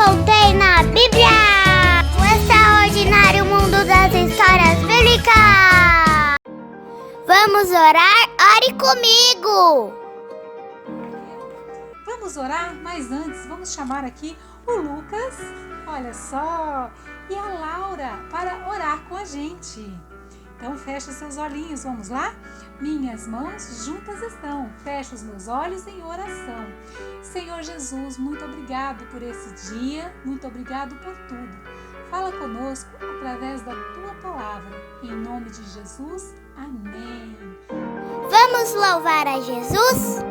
voltei na Bíblia! O extraordinário mundo das histórias bíblicas! Vamos orar? Ore comigo! Vamos orar, mas antes vamos chamar aqui o Lucas, olha só, e a Laura para orar com a gente. Então fecha seus olhinhos, vamos lá? Minhas mãos juntas estão, fecho os meus olhos em oração. Senhor Jesus, muito obrigado por esse dia, muito obrigado por tudo. Fala conosco através da Tua Palavra. Em nome de Jesus, amém. Vamos louvar a Jesus?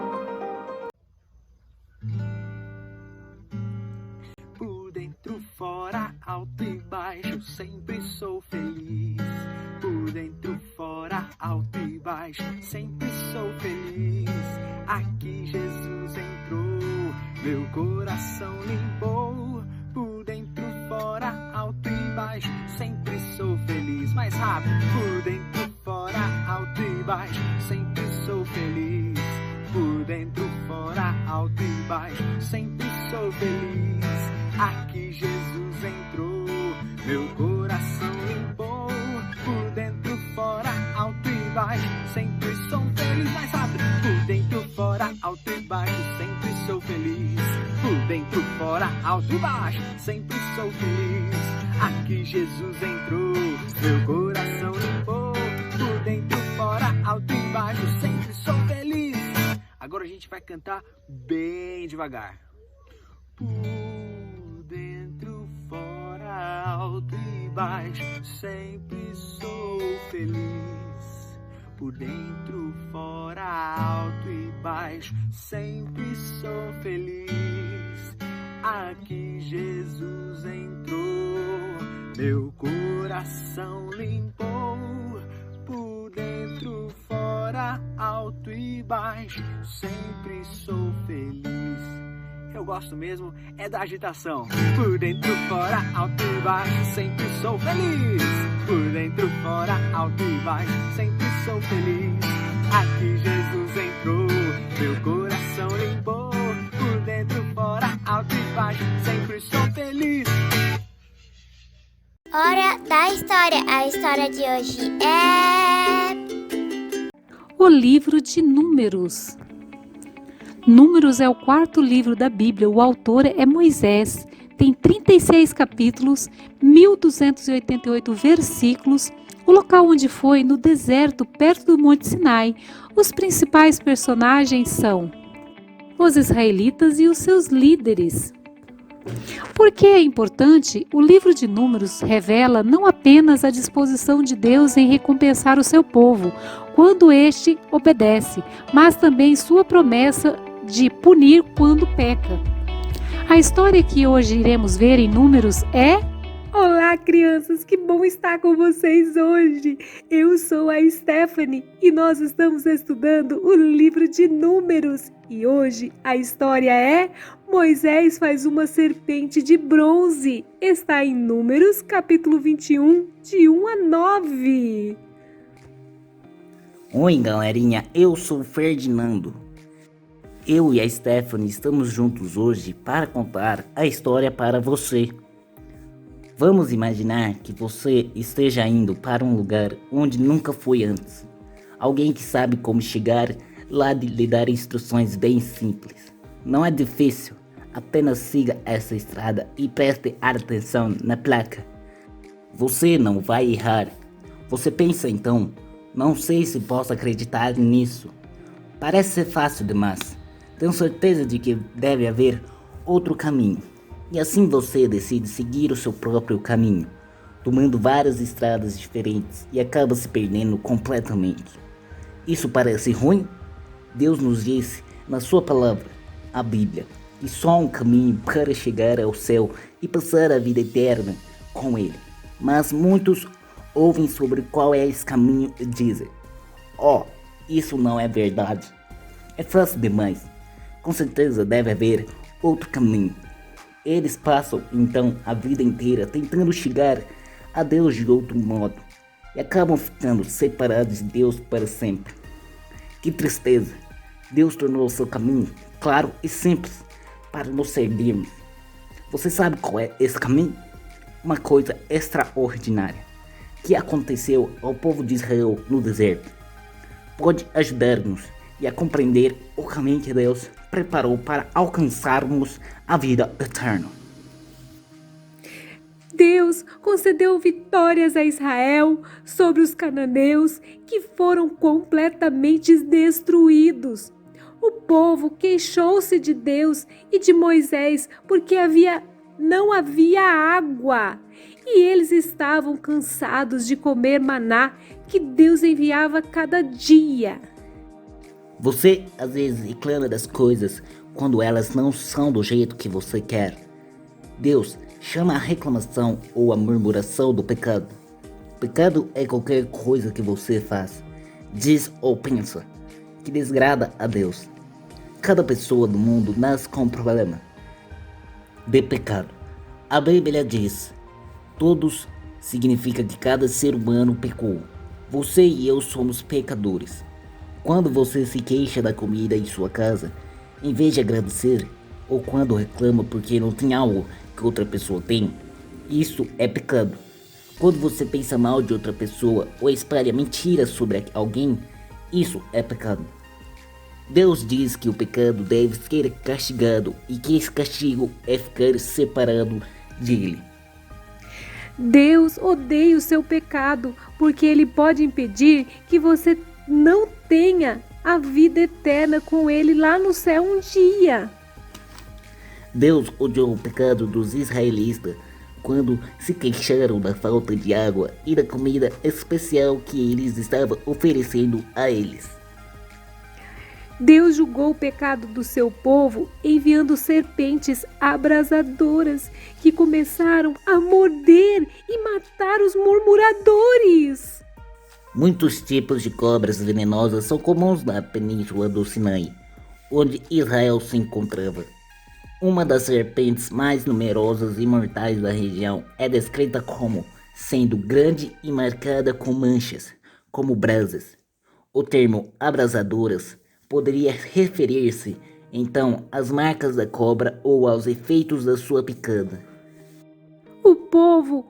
Por dentro, fora, alto e baixo, sempre sou feliz. Por dentro, fora, alto e baixo, sempre sou feliz. Aqui Jesus entrou, meu coração limpou. Por dentro, fora, alto e baixo, sempre sou feliz. Mais rápido. Por dentro, fora, alto e baixo, sempre sou feliz. Por dentro, fora, alto e baixo, sempre sou feliz. Aqui Jesus entrou, meu coração limpou. Por dentro, fora, alto e baixo, sempre sou feliz. Mais rápido. Por dentro, fora, alto e baixo, sempre sou feliz. Por dentro, fora, alto e baixo, sempre sou feliz. Aqui Jesus entrou, meu coração limpou. Por dentro, fora, alto e baixo, sempre sou feliz. Agora a gente vai cantar bem devagar. Por dentro, fora, alto e baixo, sempre sou feliz. Por dentro, fora, alto e baixo, sempre sou feliz. Aqui Jesus entrou, meu coração limpou. Por dentro, fora, alto e baixo, sempre sou feliz. Eu gosto mesmo é da agitação. Por dentro, fora, alto e baixo, sempre sou feliz. Por dentro, fora, alto e baixo, sempre sou feliz. Aqui Jesus entrou, meu coração limpou. Por dentro, fora, alto e baixo, sempre sou feliz. Hora da história. A história de hoje é... O livro de Números. Números é o quarto livro da Bíblia, o autor é Moisés, tem 36 capítulos, 1288 versículos, o local onde foi no deserto, perto do Monte Sinai. Os principais personagens são os israelitas e os seus líderes. Por que é importante? O livro de Números revela não apenas a disposição de Deus em recompensar o seu povo, quando este obedece, mas também sua promessa de punir quando peca. A história que hoje iremos ver em Números é... Olá, crianças, que bom estar com vocês hoje. Eu sou a Stephanie e nós estamos estudando o livro de Números. E hoje a história é Moisés faz uma serpente de bronze. Está em Números, capítulo 21, de 1 a 9. Oi, galerinha, eu sou o Ferdinando. Eu e a Stephanie estamos juntos hoje para contar a história para você. Vamos imaginar que você esteja indo para um lugar onde nunca foi antes. Alguém que sabe como chegar lá lhe dar instruções bem simples. Não é difícil, apenas siga essa estrada e preste atenção na placa. Você não vai errar. Você pensa então, não sei se posso acreditar nisso. Parece ser fácil demais. Tenho certeza de que deve haver outro caminho. E assim você decide seguir o seu próprio caminho, tomando várias estradas diferentes e acaba se perdendo completamente. Isso parece ruim? Deus nos disse na sua palavra, a Bíblia, que só há um caminho para chegar ao céu e passar a vida eterna com Ele. Mas muitos ouvem sobre qual é esse caminho e dizem: isso não é verdade. É fácil demais. Com certeza deve haver outro caminho. Eles passam então a vida inteira tentando chegar a Deus de outro modo e acabam ficando separados de Deus para sempre. Que tristeza! Deus tornou o seu caminho claro e simples para nos servirmos. Você sabe qual é esse caminho? Uma coisa extraordinária que aconteceu ao povo de Israel no deserto pode ajudar-nos a compreender o caminho que Deus preparou para alcançarmos a vida eterna. Deus concedeu vitórias a Israel sobre os cananeus que foram completamente destruídos. O povo queixou-se de Deus e de Moisés porque não havia água e eles estavam cansados de comer maná que Deus enviava cada dia. Você às vezes reclama das coisas quando elas não são do jeito que você quer. Deus chama a reclamação ou a murmuração do pecado. Pecado é qualquer coisa que você faz, diz ou pensa que desagrada a Deus. Cada pessoa do mundo nasce com um problema de pecado. A Bíblia diz: todos significa que cada ser humano pecou. Você e eu somos pecadores. Quando você se queixa da comida em sua casa, em vez de agradecer, ou quando reclama porque não tem algo que outra pessoa tem, isso é pecado. Quando você pensa mal de outra pessoa ou espalha mentiras sobre alguém, isso é pecado. Deus diz que o pecado deve ser castigado e que esse castigo é ficar separado dele. Deus odeia o seu pecado porque ele pode impedir que você não tenha a vida eterna com ele lá no céu um dia. Deus odiou o pecado dos israelitas quando se queixaram da falta de água e da comida especial que eles estavam oferecendo a eles. Deus julgou o pecado do seu povo enviando serpentes abrasadoras que começaram a morder e matar os murmuradores. Muitos tipos de cobras venenosas são comuns na península do Sinai, onde Israel se encontrava. Uma das serpentes mais numerosas e mortais da região é descrita como sendo grande e marcada com manchas, como brasas. O termo abrasadoras poderia referir-se, então, às marcas da cobra ou aos efeitos da sua picada. O povo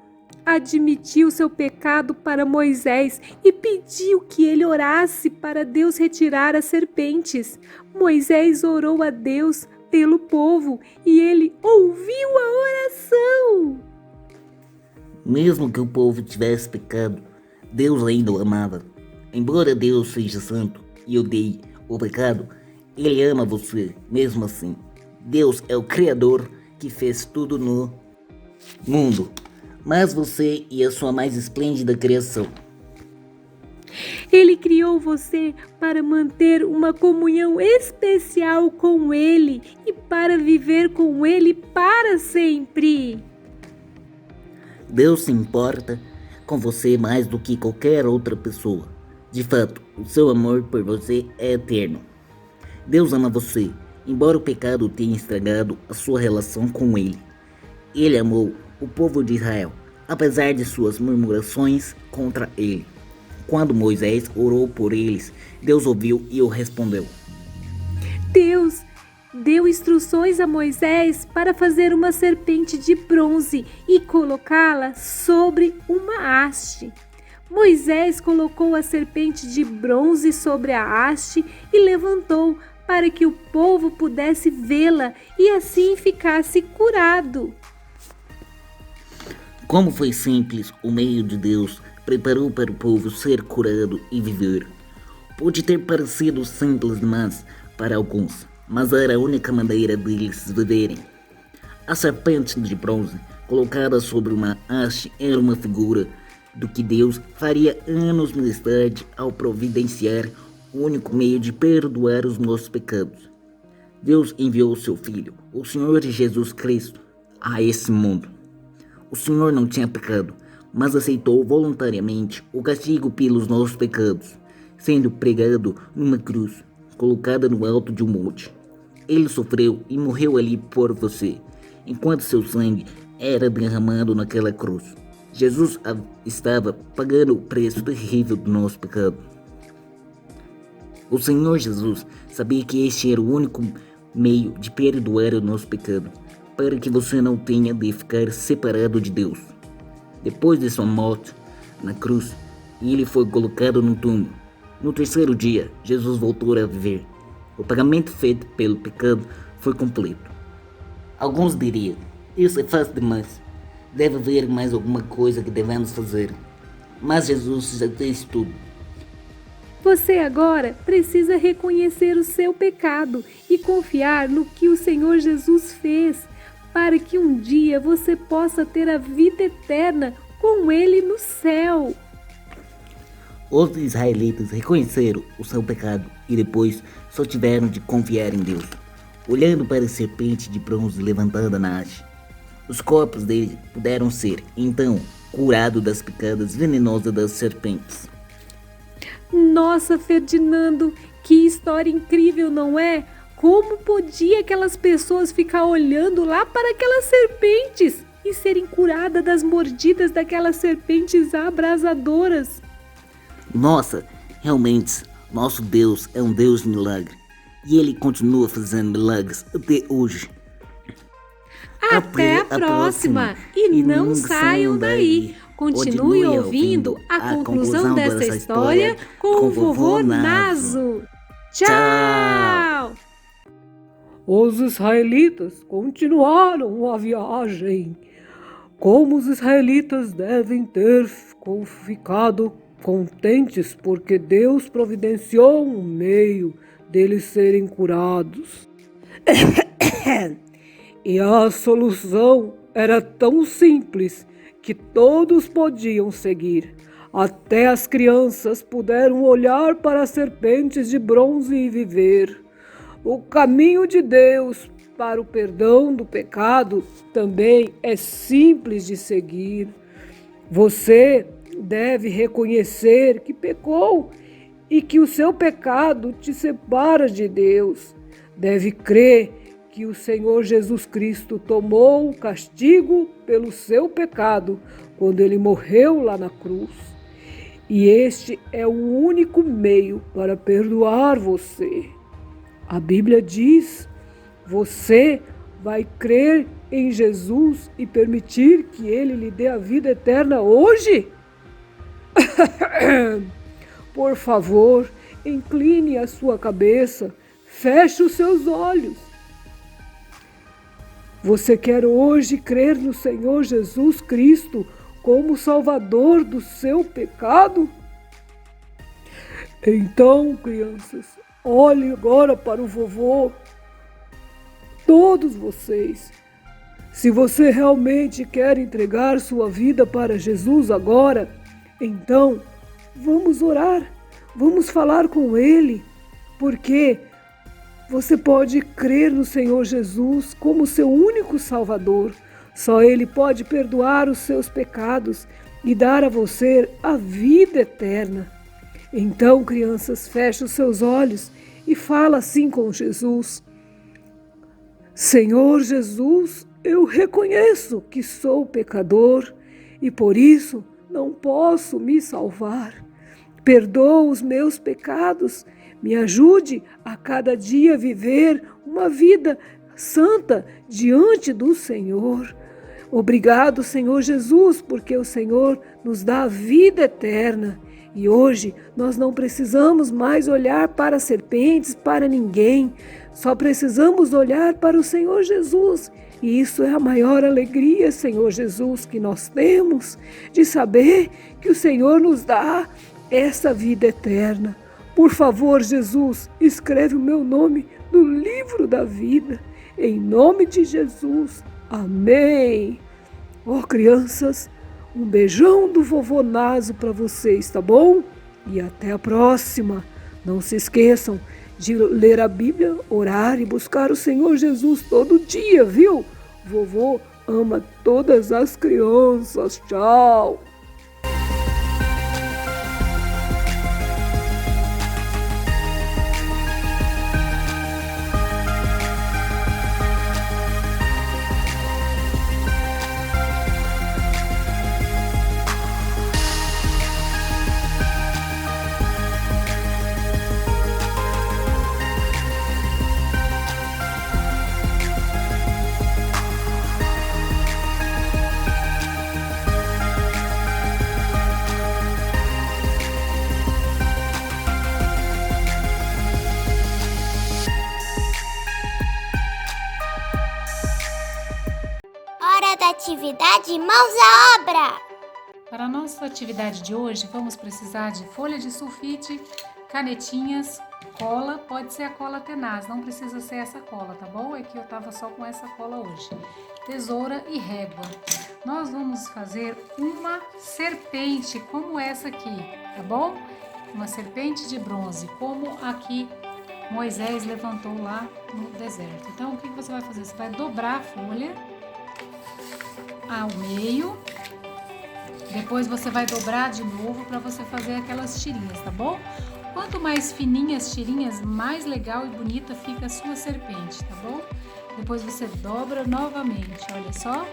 admitiu seu pecado para Moisés e pediu que ele orasse para Deus retirar as serpentes. Moisés orou a Deus pelo povo e ele ouviu a oração. Mesmo que o povo tivesse pecado, Deus ainda o amava. Embora Deus seja santo e odeie o pecado, ele ama você mesmo assim. Deus é o Criador que fez tudo no mundo, mas você e a sua mais esplêndida criação. Ele criou você para manter uma comunhão especial com Ele e para viver com Ele para sempre. Deus se importa com você mais do que qualquer outra pessoa. De fato, o seu amor por você é eterno. Deus ama você, embora o pecado tenha estragado a sua relação com Ele. Ele amou o povo de Israel, apesar de suas murmurações contra Ele. Quando Moisés orou por eles, Deus ouviu e o respondeu. Deus deu instruções a Moisés para fazer uma serpente de bronze e colocá-la sobre uma haste. Moisés colocou a serpente de bronze sobre a haste e levantou para que o povo pudesse vê-la e assim ficasse curado. Como foi simples, o meio de Deus preparou para o povo ser curado e viver. Pode ter parecido simples demais para alguns, mas era a única maneira deles viverem. A serpente de bronze, colocada sobre uma haste, era uma figura do que Deus faria anos mais tarde ao providenciar o único meio de perdoar os nossos pecados. Deus enviou seu Filho, o Senhor Jesus Cristo, a esse mundo. O Senhor não tinha pecado, mas aceitou voluntariamente o castigo pelos nossos pecados, sendo pregado numa cruz, colocada no alto de um monte. Ele sofreu e morreu ali por você, enquanto seu sangue era derramado naquela cruz. Jesus estava pagando o preço terrível do nosso pecado. O Senhor Jesus sabia que este era o único meio de perdoar o nosso pecado. para que você não tenha de ficar separado de Deus. Depois de sua morte na cruz, ele foi colocado no túmulo. No terceiro dia, Jesus voltou a viver. O pagamento feito pelo pecado foi completo. Alguns diriam, isso é fácil demais. Deve haver mais alguma coisa que devemos fazer. Mas Jesus já fez tudo. Você agora precisa reconhecer o seu pecado e confiar no que o Senhor Jesus fez, para que um dia você possa ter a vida eterna com Ele no céu. Os israelitas reconheceram o seu pecado e depois só tiveram de confiar em Deus, olhando para a serpente de bronze levantada na haste. Os corpos deles puderam ser, então, curados das picadas venenosas das serpentes. Nossa, Ferdinando, que história incrível, não é? Como podia aquelas pessoas ficar olhando lá para aquelas serpentes e serem curadas das mordidas daquelas serpentes abrasadoras? Nossa, realmente, nosso Deus é um Deus de milagre. E Ele continua fazendo milagres até hoje. Até a próxima! E não saiam daí! Continue ouvindo a conclusão dessa história com o vovô Naso. Tchau! Os israelitas continuaram a viagem. Como os israelitas devem ter ficado contentes porque Deus providenciou um meio deles serem curados. E a solução era tão simples que todos podiam seguir. Até as crianças puderam olhar para as serpentes de bronze e viver. O caminho de Deus para o perdão do pecado também é simples de seguir. Você deve reconhecer que pecou e que o seu pecado te separa de Deus. Deve crer que o Senhor Jesus Cristo tomou o castigo pelo seu pecado quando ele morreu lá na cruz. E este é o único meio para perdoar você. A Bíblia diz: você vai crer em Jesus e permitir que ele lhe dê a vida eterna hoje? Por favor, incline a sua cabeça, feche os seus olhos. Você quer hoje crer no Senhor Jesus Cristo como Salvador do seu pecado? Então, crianças, olhem agora para o vovô. Todos vocês, se você realmente quer entregar sua vida para Jesus agora, então vamos orar, vamos falar com Ele, porque você pode crer no Senhor Jesus como seu único Salvador. Só Ele pode perdoar os seus pecados e dar a você a vida eterna. Então, crianças, feche os seus olhos e fala assim com Jesus: Senhor Jesus, eu reconheço que sou pecador e por isso não posso me salvar. Perdoa os meus pecados. Me ajude a cada dia viver uma vida santa diante do Senhor. Obrigado, Senhor Jesus, porque o Senhor nos dá a vida eterna. E hoje nós não precisamos mais olhar para serpentes, para ninguém. Só precisamos olhar para o Senhor Jesus. E isso é a maior alegria, Senhor Jesus, que nós temos, de saber que o Senhor nos dá essa vida eterna. Por favor, Jesus, escreve o meu nome no livro da vida. Em nome de Jesus. Amém. Crianças, um beijão do vovô Naso para vocês, tá bom? E até a próxima. Não se esqueçam de ler a Bíblia, orar e buscar o Senhor Jesus todo dia, viu? Vovô ama todas as crianças. Tchau. hora da atividade Mãos à Obra! Para a nossa atividade de hoje, vamos precisar de folha de sulfite, canetinhas, cola, pode ser a cola tenaz, não precisa ser essa cola, tá bom? É que eu tava só com essa cola hoje. Tesoura e régua. Nós vamos fazer uma serpente como essa aqui, tá bom? Uma serpente de bronze, como aqui Moisés levantou lá no deserto. Então, o que você vai fazer? Você vai dobrar a folha ao meio, depois você vai dobrar de novo para você fazer aquelas tirinhas, tá bom? Quanto mais fininhas as tirinhas, mais legal e bonita fica a sua serpente, tá bom? Depois você dobra novamente, olha só.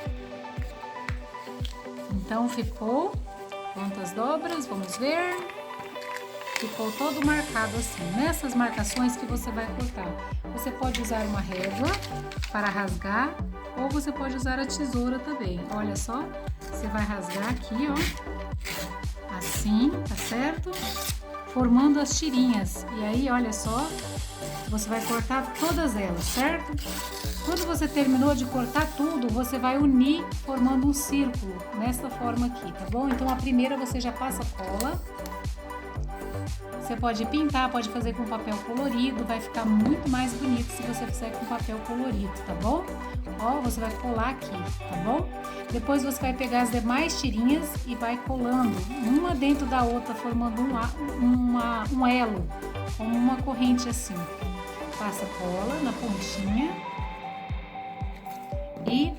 Então ficou quantas dobras? Vamos ver. Ficou todo marcado assim. Nessas marcações que você vai cortar, você pode usar uma régua para rasgar ou você pode usar a tesoura também. Olha só, você vai rasgar aqui, ó, assim, tá certo? Formando as tirinhas. E aí, olha só, você vai cortar todas elas, certo? Quando você terminou de cortar tudo, você vai unir formando um círculo, nessa forma aqui, tá bom? Então, a primeira você já passa cola. Você pode pintar, pode fazer com papel colorido, vai ficar muito mais bonito se você fizer com papel colorido, tá bom? Ó, você vai colar aqui, tá bom? Depois você vai pegar as demais tirinhas e vai colando uma dentro da outra, formando um elo, como uma corrente assim. Passa cola na pontinha e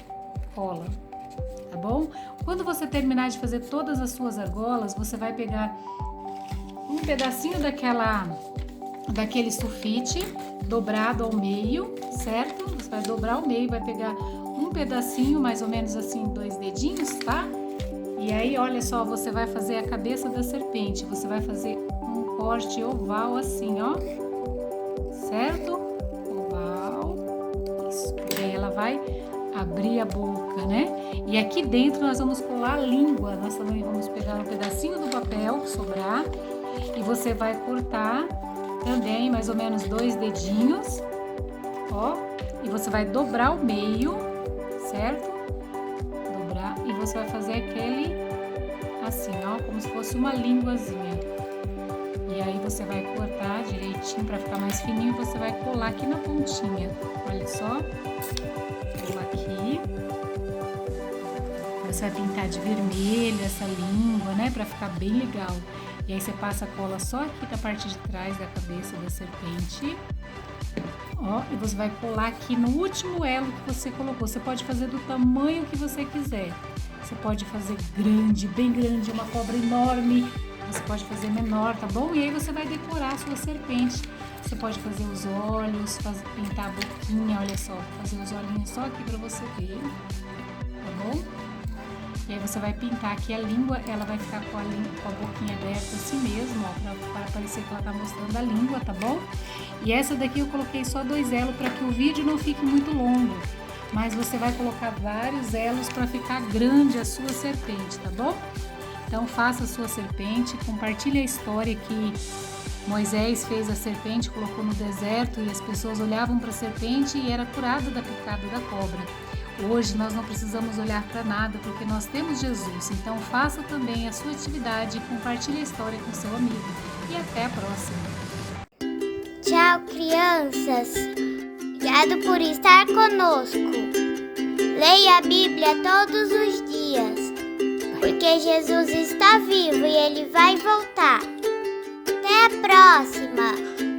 cola, tá bom? Quando você terminar de fazer todas as suas argolas, você vai pegar um pedacinho daquele sulfite dobrado ao meio, certo? Você vai dobrar ao meio, vai pegar um pedacinho, mais ou menos assim, 2 dedinhos, tá? E aí, olha só, você vai fazer a cabeça da serpente. Você vai fazer um corte oval assim, ó. Certo? Oval. Isso. E aí ela vai abrir a boca, né? E aqui dentro nós vamos colar a língua. Nós também vamos pegar um pedacinho do papel que sobrar. E você vai cortar também mais ou menos 2 dedinhos, ó, e você vai dobrar o meio, certo? Dobrar e você vai fazer aquele assim, ó, como se fosse uma línguazinha. E aí você vai cortar direitinho para ficar mais fininho, você vai colar aqui na pontinha. Olha só, colar aqui. Você vai pintar de vermelho essa língua, né, para ficar bem legal. E aí você passa a cola só aqui da parte de trás da cabeça da serpente. Ó, e você vai colar aqui no último elo que você colocou. Você pode fazer do tamanho que você quiser. Você pode fazer grande, bem grande, uma cobra enorme. Você pode fazer menor, tá bom? E aí você vai decorar a sua serpente. Você pode fazer os olhos, pintar a boquinha, olha só. Fazer os olhinhos só aqui pra você ver, tá bom? E aí você vai pintar aqui a língua, ela vai ficar com a boquinha aberta assim mesmo, ó, para parecer que ela tá mostrando a língua, tá bom? E essa daqui eu coloquei só 2 elos para que o vídeo não fique muito longo, mas você vai colocar vários elos para ficar grande a sua serpente, tá bom? Então faça a sua serpente, compartilhe a história que Moisés fez a serpente, colocou no deserto e as pessoas olhavam para a serpente e era curada da picada da cobra. Hoje nós não precisamos olhar para nada porque nós temos Jesus, então faça também a sua atividade e compartilhe a história com seu amigo. E até a próxima! Tchau, crianças! Obrigado por estar conosco. Leia a Bíblia todos os dias, porque Jesus está vivo e Ele vai voltar. Até a próxima!